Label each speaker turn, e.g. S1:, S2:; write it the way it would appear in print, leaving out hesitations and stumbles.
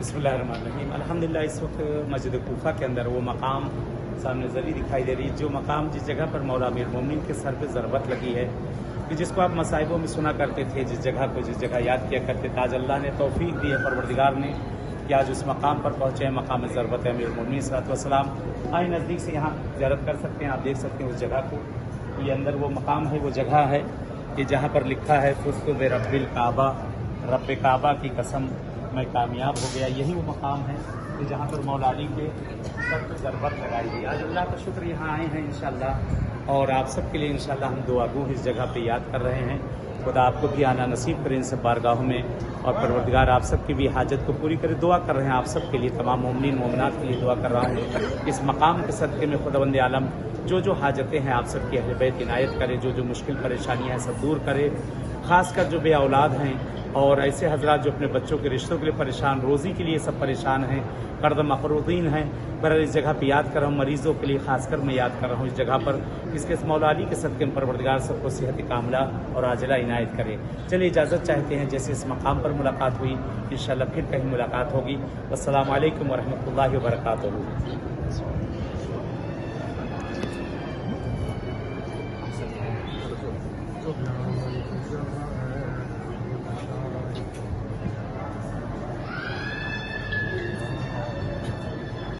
S1: बिस्मिल्लाहिर्रहमानिर्रहीम। अल्हम्दुलिल्लाह इस वक्त मस्जिद कूफा के अंदर वो मकाम सामने ज़री दिखाई दे रही है, जो मकाम जिस जगह पर मौला अमीर मोमिनीन के सर पे ज़रबत लगी है, कि जिसको आप मसाइबों में सुना करते थे, जिस जगह याद किया करते थे, आज अल्लाह ने तौफीक दी है, परवरदिगार ने, कि आज उस मकाम पर पहुँचे हैं, मकाम ज़रबत अमीर मोमिनीन सल्लल्लाहु अलैहि वसल्लम। आए नज़दीक से यहाँ ज़ियारत कर सकते हैं, आप देख सकते हैं उस जगह को। ये अंदर वो मकाम है, वो जगह है कि जहाँ पर लिखा है फुज़्तु बिरब्बिल काबा, रब्बे काबा की कसम मैं कामयाब हो गया। यही वो मकाम है कि जहाँ पर मौला अली के सर पर ज़रबत लगाई गई। आज अल्लाह का शुक्र यहाँ आए हैं इंशाअल्लाह, और आप सबके लिए इंशाअल्लाह हम दुआ गो इस जगह पे याद कर रहे हैं। खुदा आपको भी आना नसीब करें इन सब बारगाहों में, और परवरदिगार आप सबकी भी हाजत को पूरी करे। दुआ कर रहे हैं आप सबके लिए, तमाम मोमिनीन मोमिनात के लिए दुआ कर रहा हूँ। इस मकाम के सदक़े में खुदावंद आलम जो हाजतें हैं आप सबकी अहले बैत इनायत करे, जो मुश्किल परेशानियाँ हैं सब दूर करे। ख़ासकर जो बे औलाद हैं और ऐसे हजरात जो अपने बच्चों के रिश्तों के लिए परेशान, रोज़ी के लिए सब परेशान हैं, कर्द मक़रूदीन हैं, पर इस जगह पर याद कर रहा हूँ। मरीज़ों के लिए खासकर मैं याद कर रहा हूँ इस जगह पर, इसके इस मौला अली के सदक़े में परवरदिगार सबको सेहत कामिला और आजिला इनायत करे। चलिए इजाज़त चाहते हैं, जैसे इस मकाम पर मुलाकात हुई इंशाअल्लाह फिर कहीं मुलाकात होगी। अस्सलामु अलैकुम वरहमतुल्लाहि वबरकातुहू।